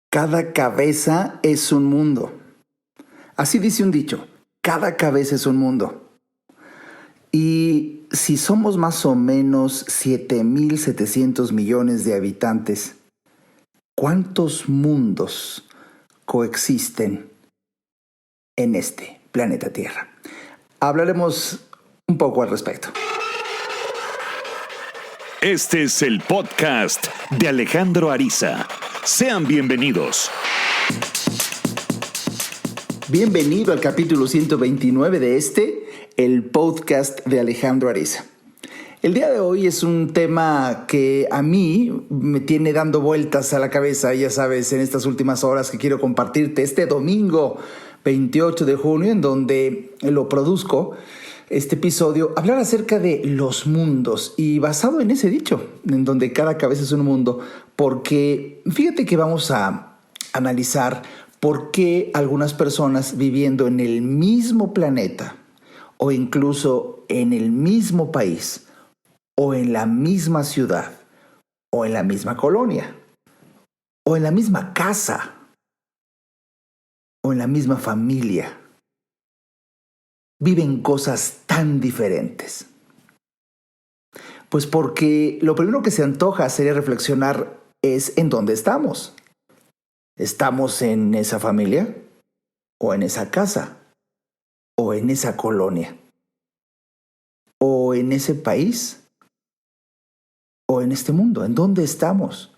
Cada cabeza es un mundo. Así dice un dicho, cada cabeza es un mundo. Y si somos más o menos 7.700 millones de habitantes, ¿cuántos mundos coexisten en este planeta Tierra? Hablaremos un poco al respecto. Este es el podcast de Alejandro Ariza. Sean bienvenidos. Bienvenido al capítulo 129 de el podcast de Alejandro Ariza. El día de hoy es un tema que a mí me tiene dando vueltas a la cabeza, ya sabes, en estas últimas horas que quiero compartirte este domingo 28 de junio, en donde lo produzco, este episodio, hablar acerca de los mundos y basado en ese dicho, en donde cada cabeza es un mundo, porque fíjate que vamos a analizar por qué algunas personas viviendo en el mismo planeta o incluso en el mismo país o en la misma ciudad o en la misma colonia o en la misma casa o en la misma familia viven cosas tan diferentes. Pues porque lo primero que se antoja sería reflexionar es en dónde estamos. ¿Estamos en esa familia? ¿O en esa casa? ¿O en esa colonia? ¿O en ese país? ¿O en este mundo? ¿En dónde estamos?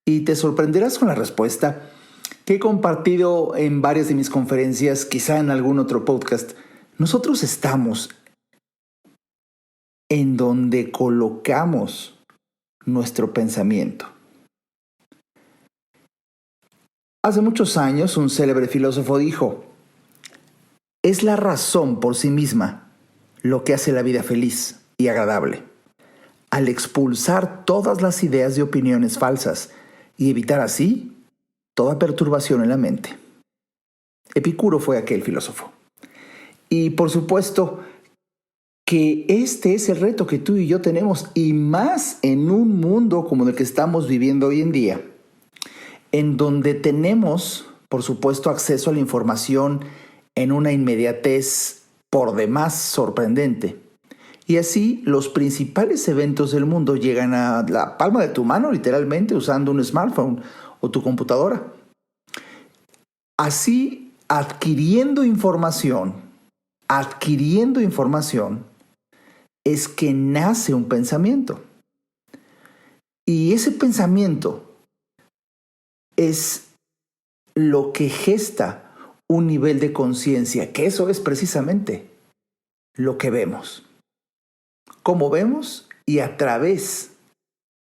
Y te sorprenderás con la respuesta que he compartido en varias de mis conferencias, quizá en algún otro podcast. Nosotros estamos en donde colocamos nuestro pensamiento. Hace muchos años, un célebre filósofo dijo: es la razón por sí misma lo que hace la vida feliz y agradable, al expulsar todas las ideas y opiniones falsas y evitar así toda perturbación en la mente. Epicuro fue aquel filósofo. Y por supuesto que este es el reto que tú y yo tenemos, y más en un mundo como el que estamos viviendo hoy en día, en donde tenemos, por supuesto, acceso a la información en una inmediatez por demás sorprendente. Y así los principales eventos del mundo llegan a la palma de tu mano, literalmente, usando un smartphone o tu computadora. Así, adquiriendo información, es que nace un pensamiento. Y ese pensamiento es lo que gesta un nivel de conciencia, que eso es precisamente lo que vemos. Cómo vemos y a través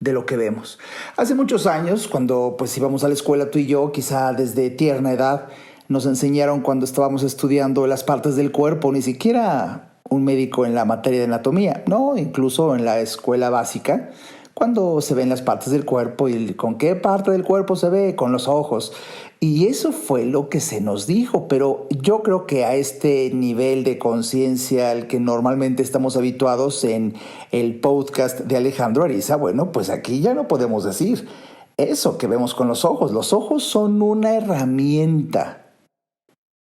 de lo que vemos. Hace muchos años, cuando íbamos a la escuela tú y yo, quizá desde tierna edad, nos enseñaron cuando estábamos estudiando las partes del cuerpo, ni siquiera un médico en la materia de anatomía, no, incluso en la escuela básica, cuando se ven las partes del cuerpo. ¿Y con qué parte del cuerpo se ve? Con los ojos. Y eso fue lo que se nos dijo, pero yo creo que a este nivel de conciencia al que normalmente estamos habituados en el podcast de Alejandro Ariza, bueno, pues aquí ya no podemos decir eso que vemos con los ojos. Los ojos son una herramienta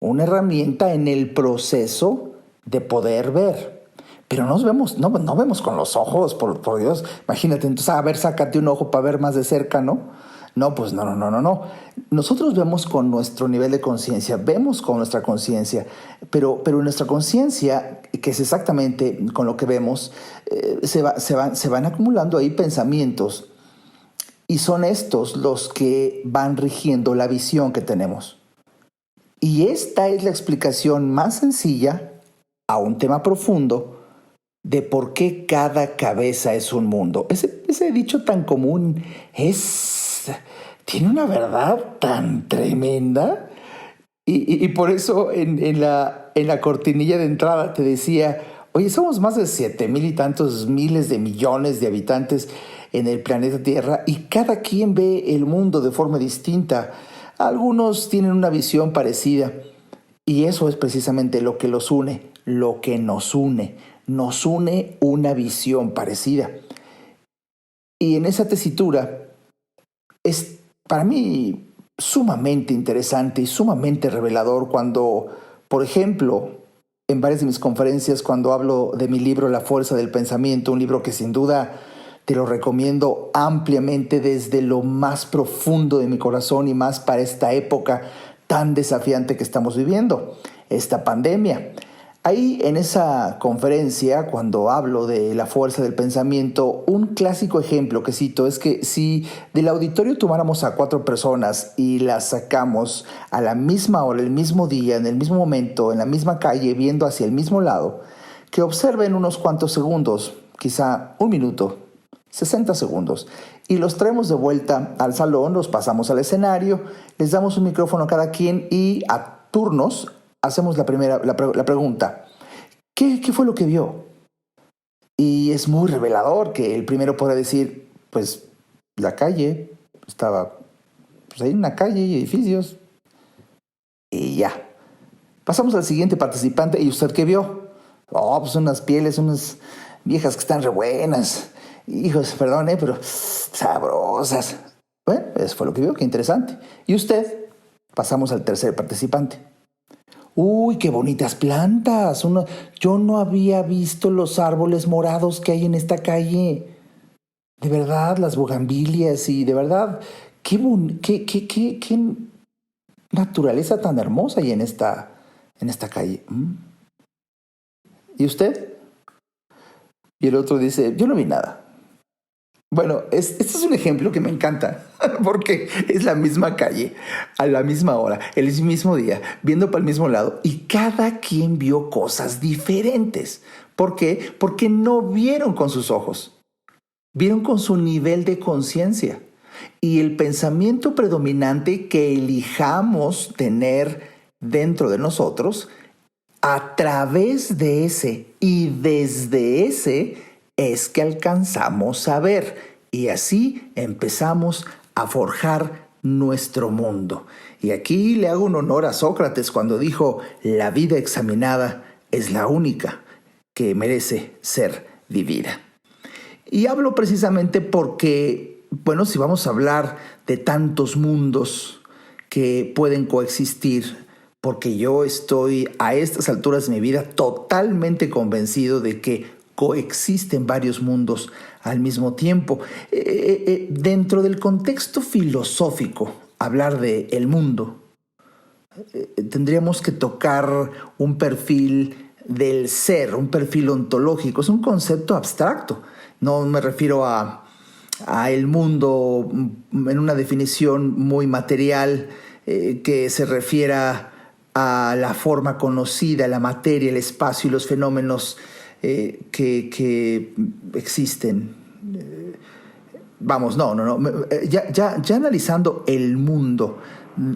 en el proceso de poder ver. Pero no vemos con los ojos, por Dios. Imagínate, entonces, a ver, sácate un ojo para ver más de cerca, ¿no? No, pues no. Nosotros vemos con nuestro nivel de conciencia, vemos con nuestra conciencia, pero nuestra conciencia, que es exactamente con lo que vemos, se van acumulando ahí pensamientos, y son estos los que van rigiendo la visión que tenemos. Y esta es la explicación más sencilla a un tema profundo de por qué cada cabeza es un mundo. Ese dicho tan común tiene una verdad tan tremenda. Y por eso en la cortinilla de entrada te decía: oye, somos más de 7,000 y tantos miles de millones de habitantes en el planeta Tierra, y cada quien ve el mundo de forma distinta. Algunos tienen una visión parecida, y eso es precisamente lo que los une, lo que nos une. Nos une una visión parecida. Y en esa tesitura es para mí sumamente interesante y sumamente revelador cuando, por ejemplo, en varias de mis conferencias, cuando hablo de mi libro La fuerza del pensamiento, un libro que sin duda te lo recomiendo ampliamente desde lo más profundo de mi corazón y más para esta época tan desafiante que estamos viviendo, esta pandemia. Ahí en esa conferencia, cuando hablo de la fuerza del pensamiento, un clásico ejemplo que cito es que si del auditorio tomáramos a 4 personas y las sacamos a la misma hora, el mismo día, en el mismo momento, en la misma calle, viendo hacia el mismo lado, que observen unos cuantos segundos, quizá un minuto, 60 segundos, y los traemos de vuelta al salón, los pasamos al escenario, les damos un micrófono a cada quien y a turnos hacemos la pregunta. ¿Qué fue lo que vio? Y es muy revelador que el primero podrá decir, pues la calle, estaba pues ahí una calle y edificios. Y ya. Pasamos al siguiente participante. ¿Y usted qué vio? Oh, pues unas pieles, unas viejas que están re buenas. Hijos, perdón, pero sabrosas. Bueno, eso fue lo que vio, qué interesante. ¿Y usted? Pasamos al tercer participante. ¡Uy, qué bonitas plantas! Yo no había visto los árboles morados que hay en esta calle. De verdad, las bugambilias y de verdad, qué naturaleza tan hermosa hay en esta calle. ¿Y usted? Y el otro dice, yo no vi nada. Bueno, este es un ejemplo que me encanta, porque es la misma calle, a la misma hora, el mismo día, viendo para el mismo lado, y cada quien vio cosas diferentes. ¿Por qué? Porque no vieron con sus ojos, vieron con su nivel de conciencia. Y el pensamiento predominante que elijamos tener dentro de nosotros, a través de ese y desde ese, es que alcanzamos a ver y así empezamos a forjar nuestro mundo. Y aquí le hago un honor a Sócrates cuando dijo, la vida examinada es la única que merece ser vivida. Y hablo precisamente porque, bueno, si vamos a hablar de tantos mundos que pueden coexistir, porque yo estoy a estas alturas de mi vida totalmente convencido de que coexisten varios mundos al mismo tiempo. Dentro del contexto filosófico, hablar de el mundo, tendríamos que tocar un perfil del ser, un perfil ontológico. Es un concepto abstracto. No me refiero a el mundo en una definición muy material que se refiera a la forma conocida, la materia, el espacio y los fenómenos que existen. Vamos, no. Ya analizando el mundo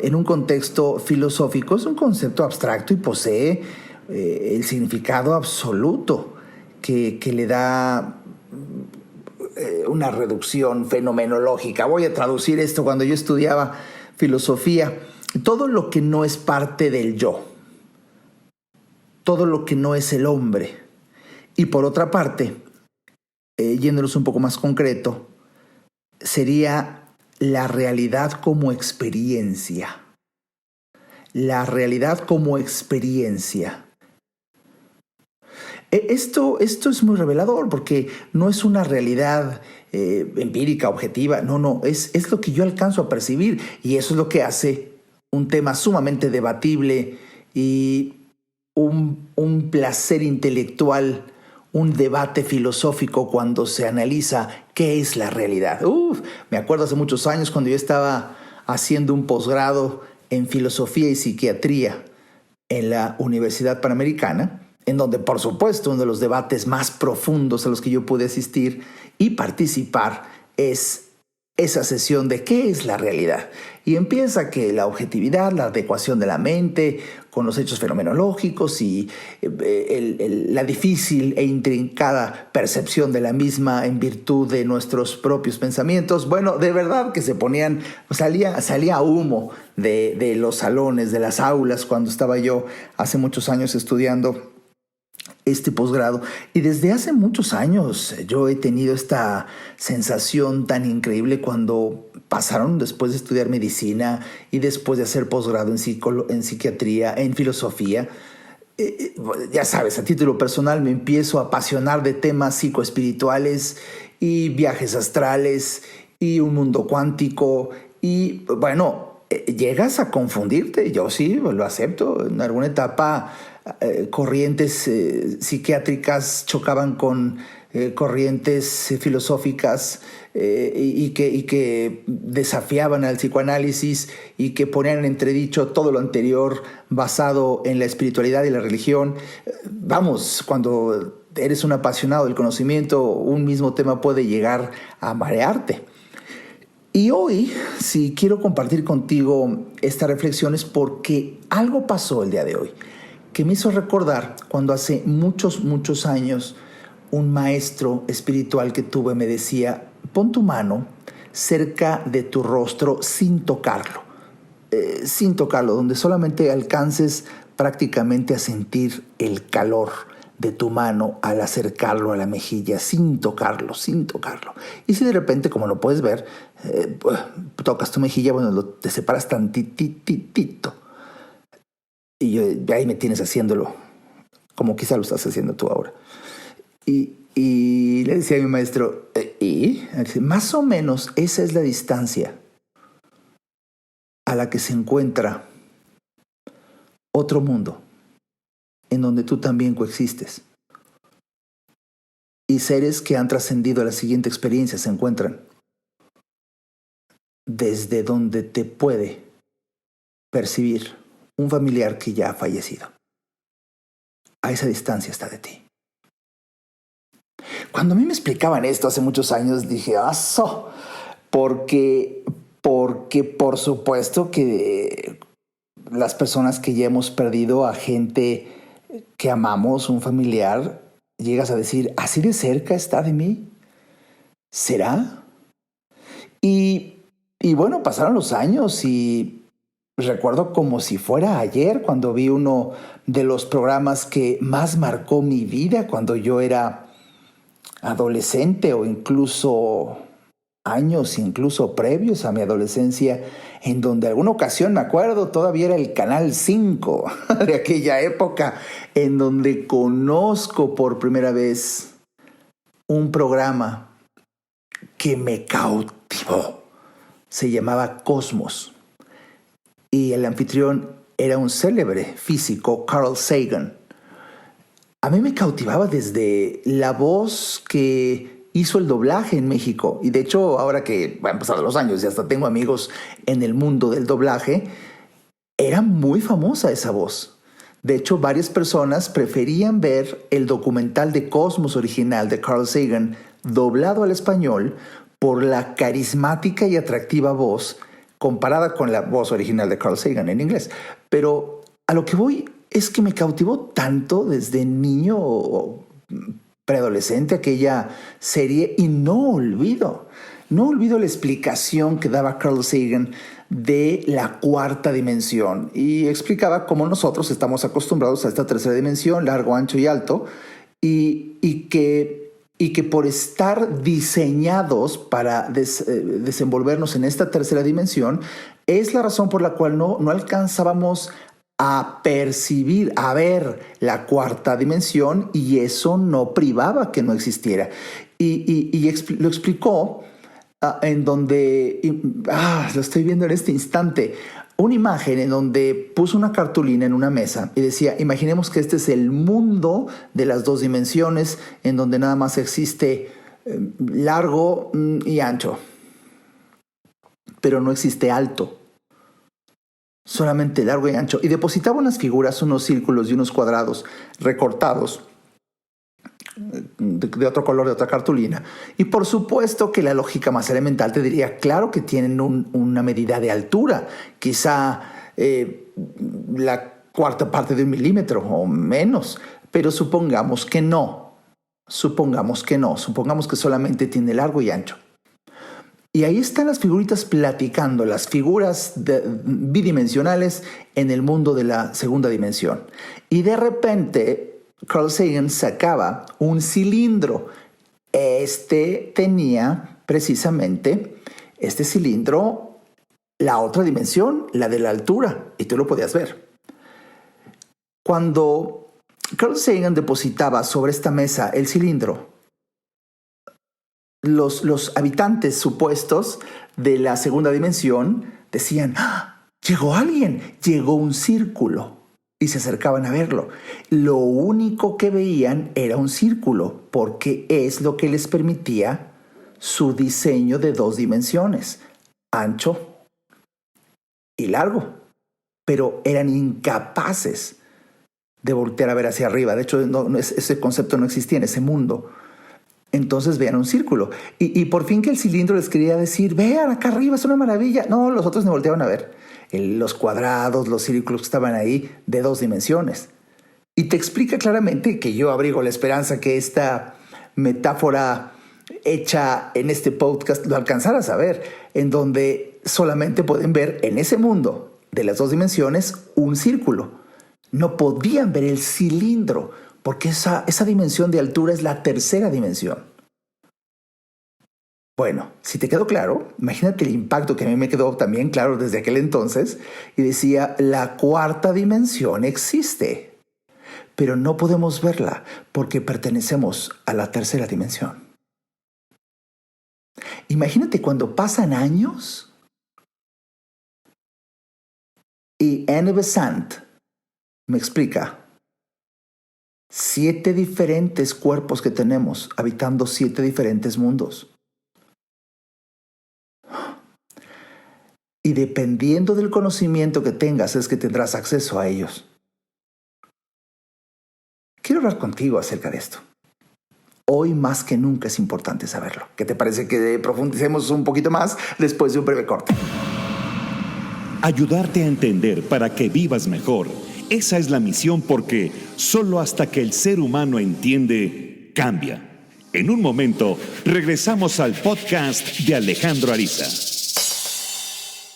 en un contexto filosófico, es un concepto abstracto y posee el significado absoluto que le da una reducción fenomenológica. Voy a traducir esto cuando yo estudiaba filosofía. Todo lo que no es parte del yo, todo lo que no es el hombre. Y por otra parte, yéndonos un poco más concreto, sería la realidad como experiencia. La realidad como experiencia. Esto es muy revelador porque no es una realidad empírica, objetiva. No, es lo que yo alcanzo a percibir y eso es lo que hace un tema sumamente debatible y un placer intelectual, un debate filosófico cuando se analiza qué es la realidad. Me acuerdo hace muchos años cuando yo estaba haciendo un posgrado en filosofía y psiquiatría en la Universidad Panamericana, en donde, por supuesto, uno de los debates más profundos a los que yo pude asistir y participar es esa sesión de qué es la realidad. Y empieza que la objetividad, la adecuación de la mente con los hechos fenomenológicos y la difícil e intrincada percepción de la misma en virtud de nuestros propios pensamientos. Bueno, de verdad que salía humo de los salones, de las aulas, cuando estaba yo hace muchos años estudiando este posgrado. Y desde hace muchos años yo he tenido esta sensación tan increíble cuando pasaron después de estudiar medicina y después de hacer posgrado en psiquiatría, en filosofía. Ya sabes, a título personal me empiezo a apasionar de temas psicoespirituales y viajes astrales y un mundo cuántico y bueno, llegas a confundirte. Yo sí lo acepto. En alguna etapa corrientes psiquiátricas chocaban con corrientes filosóficas y que desafiaban al psicoanálisis y que ponían en entredicho todo lo anterior basado en la espiritualidad y la religión. Vamos, cuando eres un apasionado del conocimiento, un mismo tema puede llegar a marearte. Y hoy, si quiero compartir contigo esta reflexión, es porque algo pasó el día de hoy que me hizo recordar cuando hace muchos años un maestro espiritual que tuve me decía: pon tu mano cerca de tu rostro sin tocarlo, donde solamente alcances prácticamente a sentir el calor de tu mano al acercarlo a la mejilla, sin tocarlo. Y si de repente, como lo puedes ver, tocas tu mejilla, bueno, te separas tantitito. Y ahí me tienes haciéndolo, como quizá lo estás haciendo tú ahora. Y le decía a mi maestro, más o menos esa es la distancia a la que se encuentra otro mundo, en donde tú también coexistes. Y seres que han trascendido a la siguiente experiencia se encuentran desde donde te puede percibir un familiar que ya ha fallecido. A esa distancia está de ti. Cuando a mí me explicaban esto hace muchos años, dije, ¡aso! Porque por supuesto que las personas que ya hemos perdido a gente que amamos, un familiar, llegas a decir, ¿así de cerca está de mí? ¿Será? Y bueno, pasaron los años y recuerdo como si fuera ayer cuando vi uno de los programas que más marcó mi vida cuando yo era adolescente o incluso años incluso previos a mi adolescencia, en donde alguna ocasión me acuerdo todavía era el Canal 5 de aquella época, en donde conozco por primera vez un programa que me cautivó. Se llamaba Cosmos y el anfitrión era un célebre físico, Carl Sagan. A mí me cautivaba desde la voz que hizo el doblaje en México. Y de hecho, ahora que han pasado los años y hasta tengo amigos en el mundo del doblaje, era muy famosa esa voz. De hecho, varias personas preferían ver el documental de Cosmos original de Carl Sagan doblado al español por la carismática y atractiva voz comparada con la voz original de Carl Sagan en inglés. Pero a lo que voy es que me cautivó tanto desde niño o preadolescente aquella serie y no olvido la explicación que daba Carl Sagan de la cuarta dimensión y explicaba cómo nosotros estamos acostumbrados a esta tercera dimensión, largo, ancho y alto, y que por estar diseñados para desenvolvernos en esta tercera dimensión es la razón por la cual no alcanzábamos a percibir, a ver la cuarta dimensión, y eso no privaba que no existiera. Y lo explicó en donde, lo estoy viendo en este instante, una imagen en donde puso una cartulina en una mesa y decía, imaginemos que este es el mundo de las dos dimensiones, en donde nada más existe largo y ancho, pero no existe alto. Solamente largo y ancho, y depositaba unas figuras, unos círculos y unos cuadrados recortados de otro color, de otra cartulina. Y por supuesto que la lógica más elemental te diría, claro que tienen una medida de altura, quizá la cuarta parte de 1 milímetro o menos, pero supongamos que solamente tiene largo y ancho. Y ahí están las figuritas platicando, las figuras bidimensionales en el mundo de la segunda dimensión. Y de repente, Carl Sagan sacaba un cilindro. Este tenía precisamente este cilindro, la otra dimensión, la de la altura, y tú lo podías ver. Cuando Carl Sagan depositaba sobre esta mesa el cilindro, los habitantes supuestos de la segunda dimensión decían: ¡Ah! Llegó alguien, llegó un círculo, y se acercaban a verlo. Lo único que veían era un círculo, porque es lo que les permitía su diseño de 2 dimensiones, ancho y largo, pero eran incapaces de voltear a ver hacia arriba. De hecho, ese concepto no existía en ese mundo. Entonces veían un círculo. Y por fin que el cilindro les quería decir: vean acá arriba, es una maravilla. No, los otros no volteaban a ver. Los cuadrados, los círculos que estaban ahí de 2 dimensiones. Y te explica claramente que yo abrigo la esperanza que esta metáfora hecha en este podcast lo alcanzaras a ver, en donde solamente pueden ver en ese mundo de las 2 dimensiones un círculo. No podían ver el cilindro, porque esa dimensión de altura es la tercera dimensión. Bueno, si te quedó claro, imagínate el impacto que a mí me quedó también claro desde aquel entonces, y decía: la 4ª dimensión existe, pero no podemos verla porque pertenecemos a la tercera dimensión. Imagínate cuando pasan años y Anne Besant me explica 7 diferentes cuerpos que tenemos habitando 7 diferentes mundos. Y dependiendo del conocimiento que tengas es que tendrás acceso a ellos. Quiero hablar contigo acerca de esto. Hoy más que nunca es importante saberlo. ¿Qué te parece que profundicemos un poquito más después de un breve corte? Ayudarte a entender para que vivas mejor. Esa es la misión, porque solo hasta que el ser humano entiende, cambia. En un momento, regresamos al podcast de Alejandro Ariza.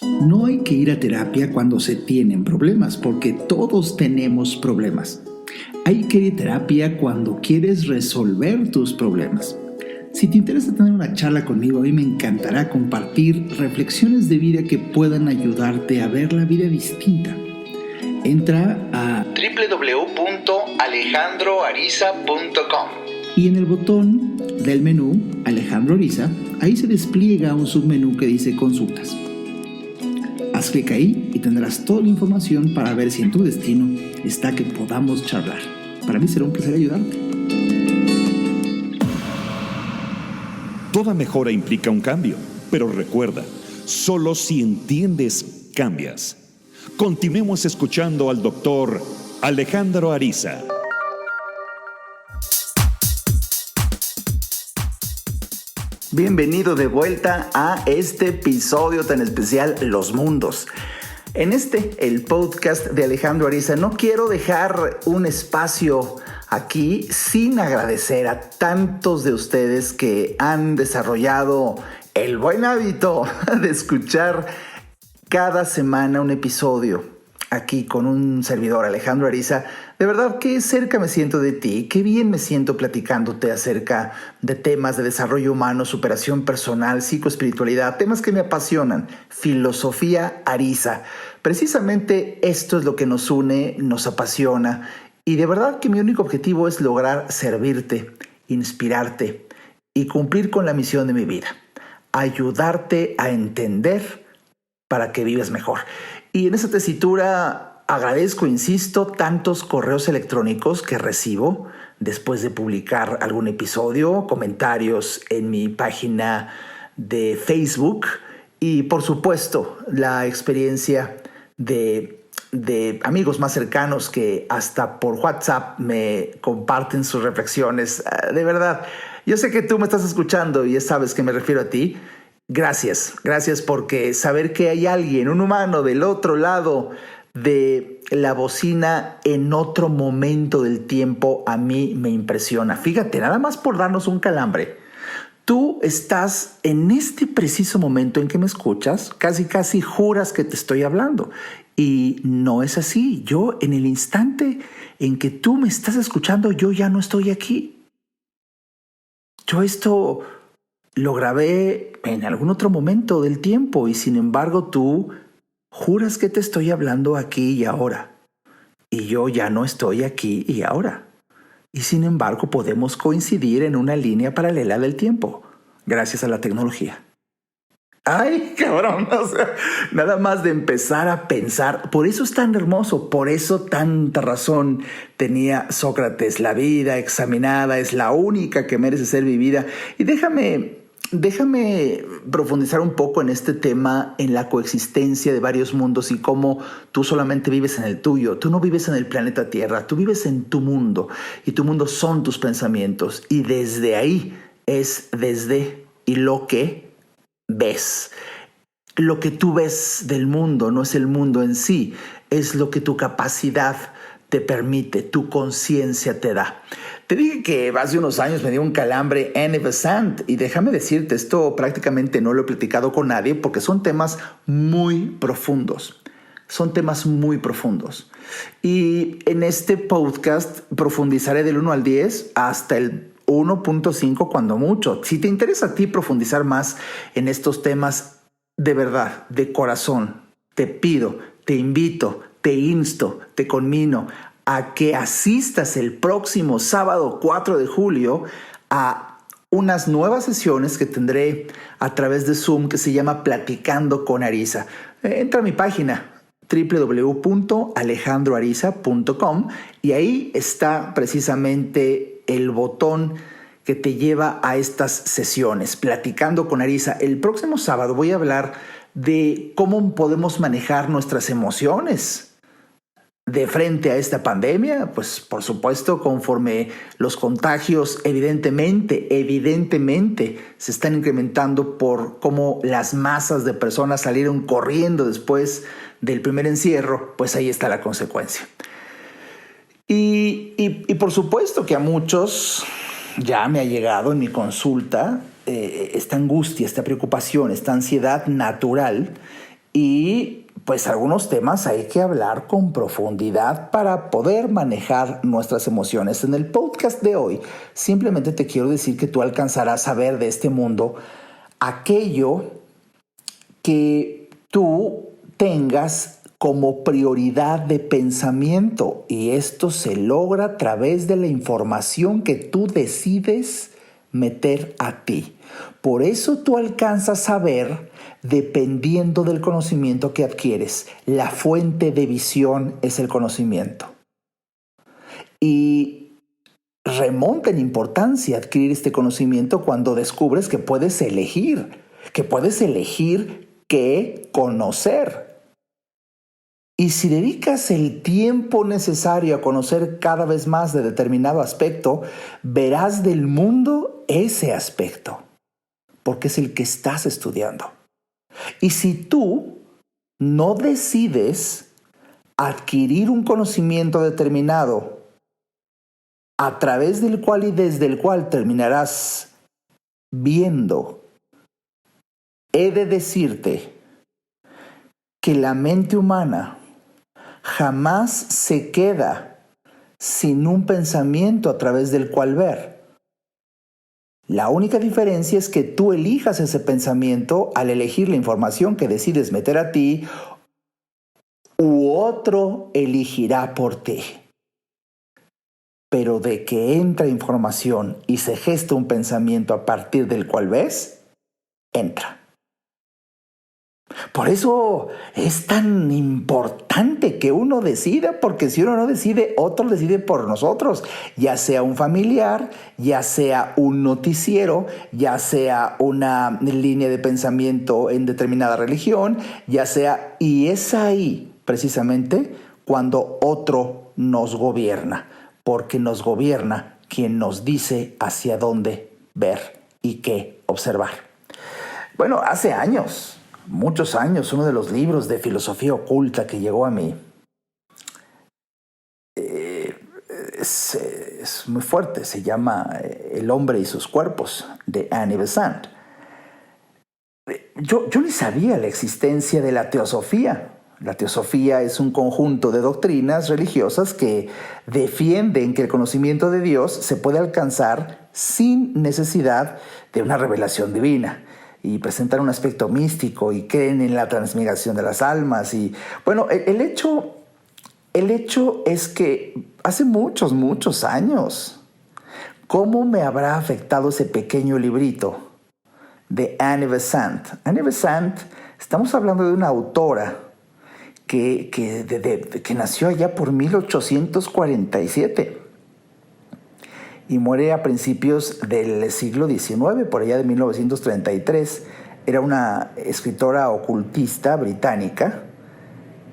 No hay que ir a terapia cuando se tienen problemas, porque todos tenemos problemas. Hay que ir a terapia cuando quieres resolver tus problemas. Si te interesa tener una charla conmigo, a mí me encantará compartir reflexiones de vida que puedan ayudarte a ver la vida distinta. Entra a www.alejandroariza.com y en el botón del menú Alejandro Ariza, ahí se despliega un submenú que dice Consultas. Haz clic ahí y tendrás toda la información para ver si en tu destino está que podamos charlar. Para mí será un placer ayudarte. Toda mejora implica un cambio, pero recuerda, solo si entiendes, cambias. Continuemos escuchando al doctor Alejandro Ariza. Bienvenido de vuelta a este episodio tan especial, Los Mundos. En el podcast de Alejandro Ariza, no quiero dejar un espacio aquí sin agradecer a tantos de ustedes que han desarrollado el buen hábito de escuchar cada semana un episodio aquí con un servidor, Alejandro Ariza. De verdad, qué cerca me siento de ti, qué bien me siento platicándote acerca de temas de desarrollo humano, superación personal, psicoespiritualidad, temas que me apasionan, filosofía Ariza. Precisamente esto es lo que nos une, nos apasiona, y de verdad que mi único objetivo es lograr servirte, inspirarte y cumplir con la misión de mi vida, ayudarte a entender para que vivas mejor. Y en esta tesitura agradezco, insisto, tantos correos electrónicos que recibo después de publicar algún episodio, comentarios en mi página de Facebook y, por supuesto, la experiencia de amigos más cercanos que hasta por WhatsApp me comparten sus reflexiones. De verdad, yo sé que tú me estás escuchando y ya sabes que me refiero a ti. Gracias porque saber que hay alguien, un humano del otro lado de la bocina en otro momento del tiempo, a mí me impresiona. Fíjate, nada más por darnos un calambre. Tú estás en este preciso momento en que me escuchas, casi juras que te estoy hablando. Y no es así. Yo, en el instante en que tú me estás escuchando, yo ya no estoy aquí. Yo esto lo grabé en algún otro momento del tiempo y sin embargo tú juras que te estoy hablando aquí y ahora. Y yo ya no estoy aquí y ahora. Y sin embargo podemos coincidir en una línea paralela del tiempo, gracias a la tecnología. Ay, cabrón, o sea, nada más de empezar a pensar. Por eso es tan hermoso, por eso tanta razón tenía Sócrates. La vida examinada es la única que merece ser vivida. Y déjame profundizar un poco en este tema, en la coexistencia de varios mundos y cómo tú solamente vives en el tuyo. Tú no vives en el planeta Tierra, tú vives en tu mundo y tu mundo son tus pensamientos. Y desde ahí es desde y lo que ves. Lo que tú ves del mundo no es el mundo en sí, es lo que tu capacidad te permite, tu conciencia te da. Te dije que hace unos años me dio un calambre Annie Besant y déjame decirte, esto prácticamente no lo he platicado con nadie porque son temas muy profundos. Son temas muy profundos. Y en este podcast profundizaré del 1 al 10 hasta el 1.5 cuando mucho. Si te interesa a ti profundizar más en estos temas, de verdad, de corazón, te pido, te invito, te insto, te conmino a que asistas el próximo sábado 4 de julio a unas nuevas sesiones que tendré a través de Zoom que se llama Platicando con Arisa. Entra a mi página www.alejandroariza.com y ahí está precisamente el botón que te lleva a estas sesiones. Platicando con Arisa. El próximo sábado voy a hablar de cómo podemos manejar nuestras emociones de frente a esta pandemia. Pues por supuesto, conforme los contagios evidentemente se están incrementando por cómo las masas de personas salieron corriendo después del primer encierro, pues ahí está la consecuencia. Y por supuesto que a muchos ya me ha llegado en mi consulta esta angustia, esta preocupación, esta ansiedad natural y pues algunos temas hay que hablar con profundidad para poder manejar nuestras emociones. En el podcast de hoy simplemente te quiero decir que tú alcanzarás a ver de este mundo aquello que tú tengas como prioridad de pensamiento y esto se logra a través de la información que tú decides meter a ti. Por eso tú alcanzas a ver dependiendo del conocimiento que adquieres. La fuente de visión es el conocimiento. Y remonta en importancia adquirir este conocimiento cuando descubres que puedes elegir qué conocer. Y si dedicas el tiempo necesario a conocer cada vez más de determinado aspecto, verás del mundo ese aspecto, porque es el que estás estudiando. Y si tú no decides adquirir un conocimiento determinado a través del cual y desde el cual terminarás viendo, he de decirte que la mente humana jamás se queda sin un pensamiento a través del cual ver. La única diferencia es que tú elijas ese pensamiento al elegir la información que decides meter a ti u otro elegirá por ti. Pero de que entra información y se gesta un pensamiento a partir del cual ves, entra. Por eso es tan importante que uno decida, porque si uno no decide, otro decide por nosotros, ya sea un familiar, ya sea un noticiero, ya sea una línea de pensamiento en determinada religión, ya sea, y es ahí precisamente cuando otro nos gobierna, porque nos gobierna quien nos dice hacia dónde ver y qué observar. Bueno, hace años, muchos años, uno de los libros de filosofía oculta que llegó a mí es muy fuerte, se llama El hombre y sus cuerpos, de Annie Besant. Yo ni sabía la existencia de la teosofía. La teosofía es un conjunto de doctrinas religiosas que defienden que el conocimiento de Dios se puede alcanzar sin necesidad de una revelación divina, y presentan un aspecto místico y creen en la transmigración de las almas. Y bueno, el hecho es que hace muchos años, ¿cómo me habrá afectado ese pequeño librito de Annie Besant? Annie Besant, estamos hablando de una autora que nació allá por 1847 y muere a principios del siglo XIX, por allá de 1933. Era una escritora ocultista británica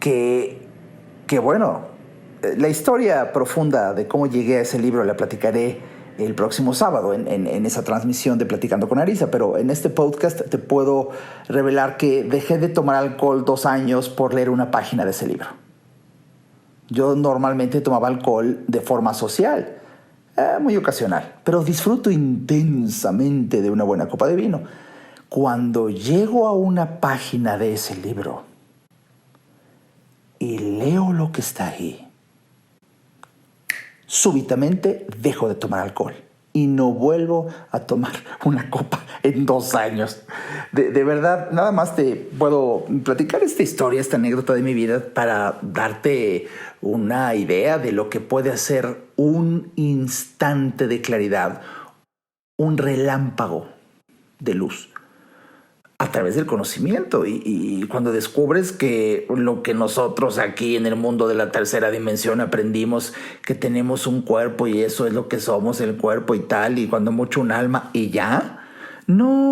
que bueno, la historia profunda de cómo llegué a ese libro la platicaré el próximo sábado en esa transmisión de Platicando con Arisa, pero en este podcast te puedo revelar que dejé de tomar alcohol 2 años por leer una página de ese libro. Yo normalmente tomaba alcohol de forma social, muy ocasional, pero disfruto intensamente de una buena copa de vino. Cuando llego a una página de ese libro y leo lo que está ahí, súbitamente dejo de tomar alcohol y no vuelvo a tomar una copa en 2 años. De verdad, nada más te puedo platicar esta historia, esta anécdota de mi vida para darte una idea de lo que puede hacer un instante de claridad, un relámpago de luz a través del conocimiento. Y cuando descubres que lo que nosotros aquí en el mundo de la tercera dimensión aprendimos, que tenemos un cuerpo y eso es lo que somos, el cuerpo y tal, y cuando mucho un alma y ya. No.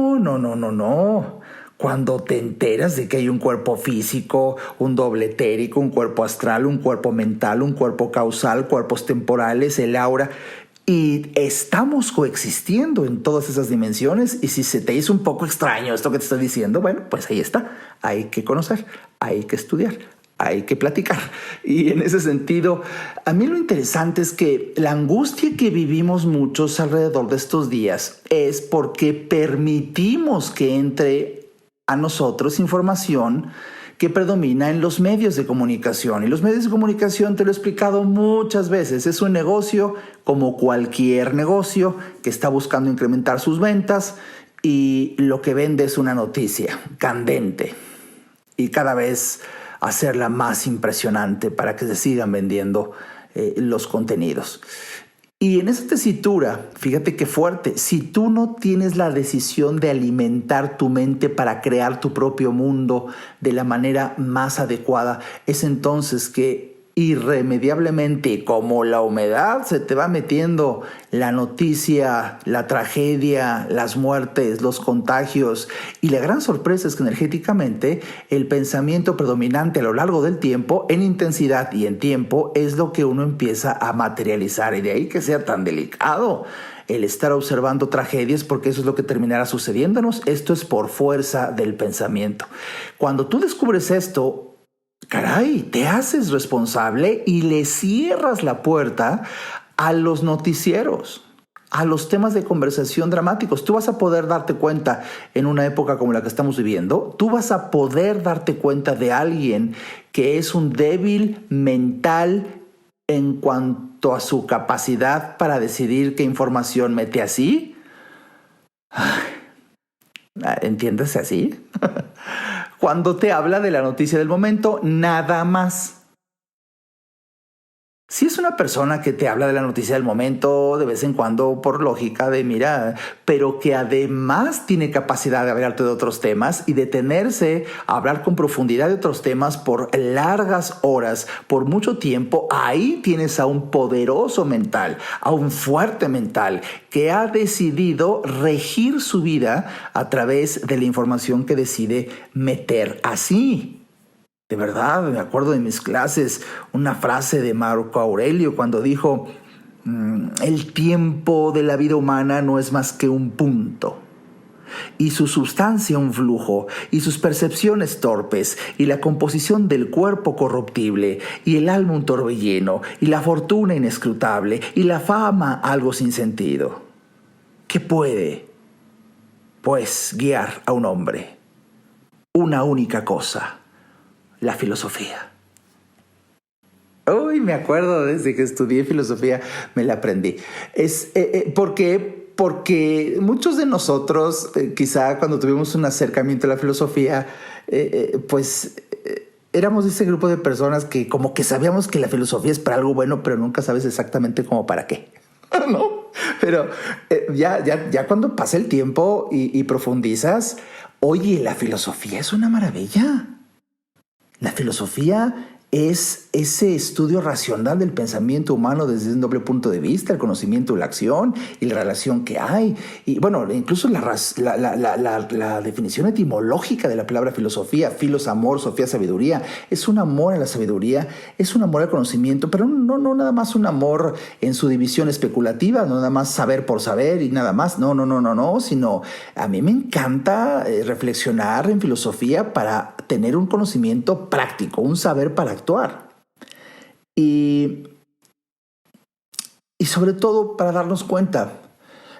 Cuando te enteras de que hay un cuerpo físico, un doble etérico, un cuerpo astral, un cuerpo mental, un cuerpo causal, cuerpos temporales, el aura, y estamos coexistiendo en todas esas dimensiones, y si se te hizo un poco extraño esto que te estoy diciendo, bueno, pues ahí está. Hay que conocer, hay que estudiar, hay que platicar. Y en ese sentido, a mí lo interesante es que la angustia que vivimos muchos alrededor de estos días es porque permitimos que entre a nosotros información que predomina en los medios de comunicación. Y los medios de comunicación, te lo he explicado muchas veces, es un negocio como cualquier negocio que está buscando incrementar sus ventas, y lo que vende es una noticia candente y cada vez hacerla más impresionante para que se sigan vendiendo los contenidos. Y en esa tesitura, fíjate qué fuerte, si tú no tienes la decisión de alimentar tu mente para crear tu propio mundo de la manera más adecuada, es entonces que irremediablemente, como la humedad, se te va metiendo la noticia, la tragedia, las muertes, los contagios. Y la gran sorpresa es que energéticamente el pensamiento predominante a lo largo del tiempo, en intensidad y en tiempo, es lo que uno empieza a materializar. Y de ahí que sea tan delicado el estar observando tragedias, porque eso es lo que terminará sucediéndonos. Esto es por fuerza del pensamiento. Cuando tú descubres esto, caray, te haces responsable y le cierras la puerta a los noticieros, a los temas de conversación dramáticos. Tú vas a poder darte cuenta en una época como la que estamos viviendo, tú vas a poder darte cuenta de alguien que es un débil mental en cuanto a su capacidad para decidir qué información mete así. ¿Entiendes así? Cuando te habla de la noticia del momento, nada más. Si es una persona que te habla de la noticia del momento de vez en cuando por lógica de mira, pero que además tiene capacidad de hablarte de otros temas y detenerse a hablar con profundidad de otros temas por largas horas, por mucho tiempo, ahí tienes a un poderoso mental, a un fuerte mental que ha decidido regir su vida a través de la información que decide meter así. De verdad, me acuerdo de mis clases, una frase de Marco Aurelio cuando dijo: el tiempo de la vida humana no es más que un punto, y su sustancia un flujo, y sus percepciones torpes, y la composición del cuerpo corruptible, y el alma un torbellino, y la fortuna inescrutable, y la fama algo sin sentido. ¿Qué puede, pues, guiar a un hombre? Una única cosa: la filosofía. Uy, me acuerdo desde que estudié filosofía, me la aprendí. ¿Por qué? Porque muchos de nosotros, quizá cuando tuvimos un acercamiento a la filosofía, éramos ese grupo de personas que como que sabíamos que la filosofía es para algo bueno, pero nunca sabes exactamente cómo para qué. ¿No? Pero ya cuando pasa el tiempo y profundizas, oye, la filosofía es una maravilla. La filosofía es ese estudio racional del pensamiento humano desde un doble punto de vista, el conocimiento de la acción y la relación que hay. Y bueno, incluso la definición etimológica de la palabra filosofía, filos, amor, sofía, sabiduría, es un amor a la sabiduría, es un amor al conocimiento, pero no nada más un amor en su división especulativa, no nada más saber por saber y nada más, no, sino a mí me encanta reflexionar en filosofía para tener un conocimiento práctico, un saber para actuar. Y sobre todo para darnos cuenta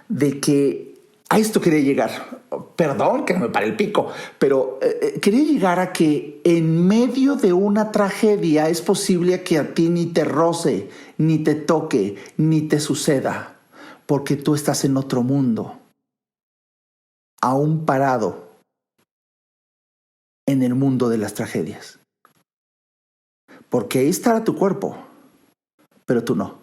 de que a esto quería llegar. Perdón que me pare el pico, pero quería llegar a que en medio de una tragedia es posible que a ti ni te roce, ni te toque, ni te suceda, porque tú estás en otro mundo, aún parado en el mundo de las tragedias. Porque ahí estará tu cuerpo, pero tú no.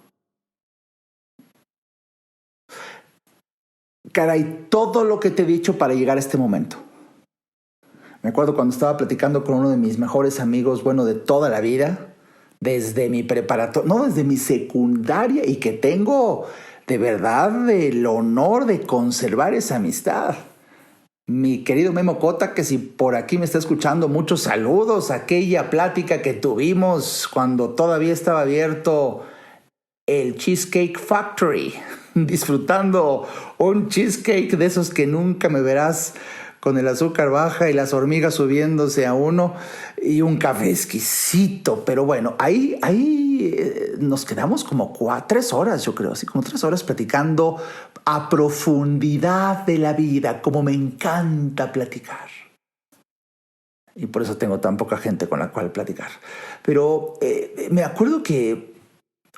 Caray, todo lo que te he dicho para llegar a este momento. Me acuerdo cuando estaba platicando con uno de mis mejores amigos, bueno, de toda la vida, desde mi preparatoria, no, desde mi secundaria, y que tengo de verdad el honor de conservar esa amistad. Mi querido Memo Cota, que si por aquí me está escuchando, muchos saludos. Aquella plática que tuvimos cuando todavía estaba abierto el Cheesecake Factory, disfrutando un cheesecake de esos que nunca me verás, con el azúcar baja y las hormigas subiéndose a uno, y un café exquisito. Pero bueno, ahí nos quedamos como 3 horas, yo creo, así como 3 horas platicando a profundidad de la vida, como me encanta platicar. Y por eso tengo tan poca gente con la cual platicar. Pero me acuerdo que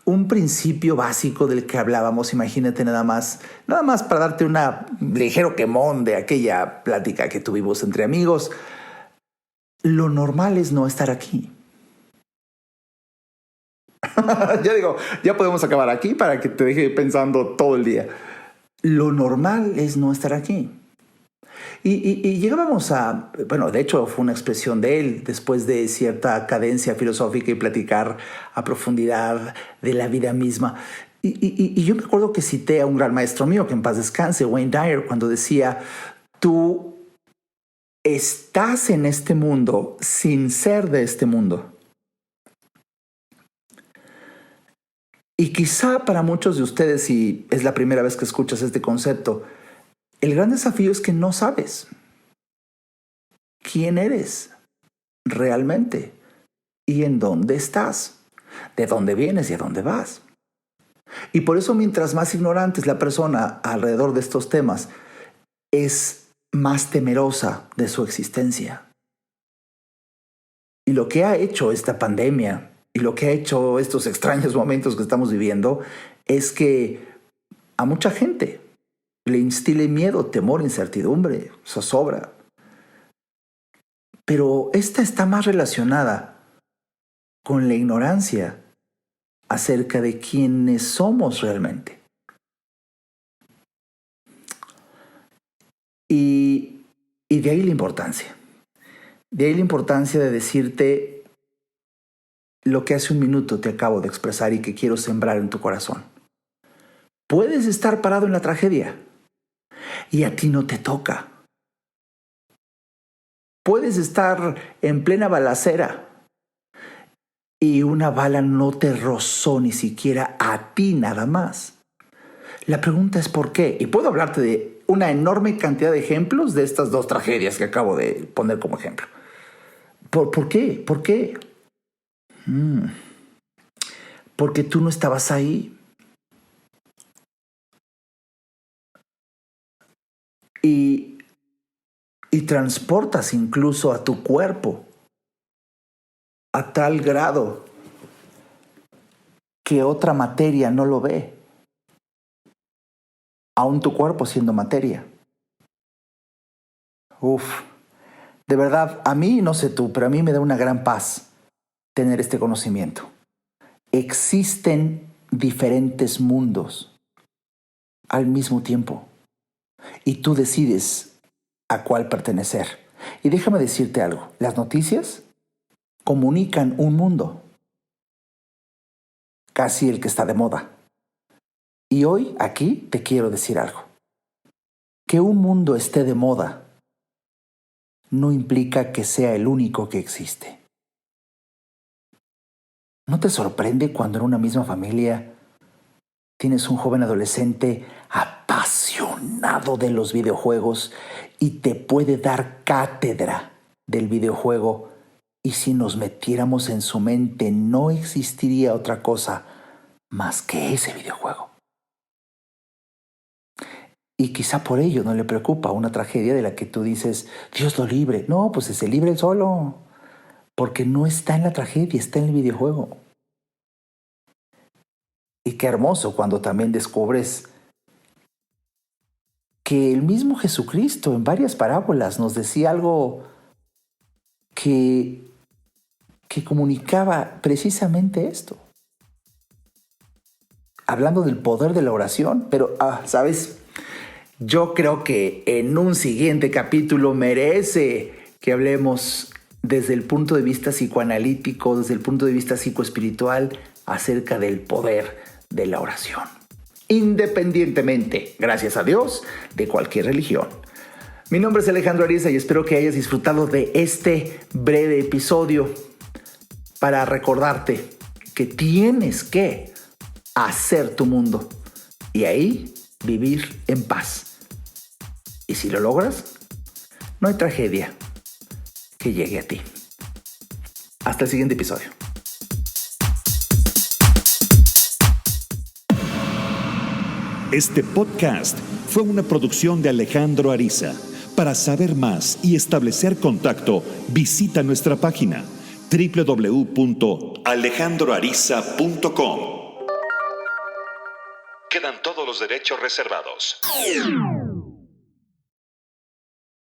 un principio básico del que hablábamos, imagínate nada más para darte un ligero quemón de aquella plática que tuvimos entre amigos. Lo normal es no estar aquí. Ya podemos acabar aquí para que te deje pensando todo el día. Lo normal es no estar aquí. Y llegábamos bueno, de hecho fue una expresión de él después de cierta cadencia filosófica y platicar a profundidad de la vida misma. Y yo me acuerdo que cité a un gran maestro mío, que en paz descanse, Wayne Dyer, cuando decía, tú estás en este mundo sin ser de este mundo. Y quizá para muchos de ustedes, si es la primera vez que escuchas este concepto, el gran desafío es que no sabes quién eres realmente y en dónde estás, de dónde vienes y a dónde vas. Y por eso, mientras más ignorante es la persona alrededor de estos temas, es más temerosa de su existencia. Y lo que ha hecho esta pandemia y lo que ha hecho estos extraños momentos que estamos viviendo es que a mucha gente le instile miedo, temor, incertidumbre, zozobra. Pero esta está más relacionada con la ignorancia acerca de quiénes somos realmente. Y de ahí la importancia. De ahí la importancia de decirte lo que hace un minuto te acabo de expresar y que quiero sembrar en tu corazón. Puedes estar parado en la tragedia y a ti no te toca. Puedes estar en plena balacera y una bala no te rozó ni siquiera a ti nada más. La pregunta es ¿por qué? Y puedo hablarte de una enorme cantidad de ejemplos de estas 2 tragedias que acabo de poner como ejemplo. ¿Por qué? ¿Por qué? Porque tú no estabas ahí. Y transportas incluso a tu cuerpo a tal grado que otra materia no lo ve, aún tu cuerpo siendo materia. De verdad, a mí, no sé tú, pero a mí me da una gran paz tener este conocimiento. Existen diferentes mundos al mismo tiempo y tú decides a cuál pertenecer. Y déjame decirte algo, las noticias comunican un mundo, casi el que está de moda. Y hoy aquí te quiero decir algo. Que un mundo esté de moda no implica que sea el único que existe. ¿No te sorprende cuando en una misma familia tienes un joven adolescente apasionado de los videojuegos y te puede dar cátedra del videojuego? Y si nos metiéramos en su mente, no existiría otra cosa más que ese videojuego. Y quizá por ello no le preocupa una tragedia de la que tú dices, Dios lo libre. No, pues se libre él solo. Porque no está en la tragedia, está en el videojuego. Y qué hermoso cuando también descubres que el mismo Jesucristo en varias parábolas nos decía algo que comunicaba precisamente esto. Hablando del poder de la oración, pero, ¿sabes? Yo creo que en un siguiente capítulo merece que hablemos desde el punto de vista psicoanalítico, desde el punto de vista psicoespiritual, acerca del poder de la oración. Independientemente, gracias a Dios, de cualquier religión. Mi nombre es Alejandro Ariza y espero que hayas disfrutado de este breve episodio para recordarte que tienes que hacer tu mundo y ahí vivir en paz. Y si lo logras, no hay tragedia que llegue a ti. Hasta el siguiente episodio. Este podcast fue una producción de Alejandro Ariza. Para saber más y establecer contacto, visita nuestra página www.alejandroariza.com. Quedan todos los derechos reservados.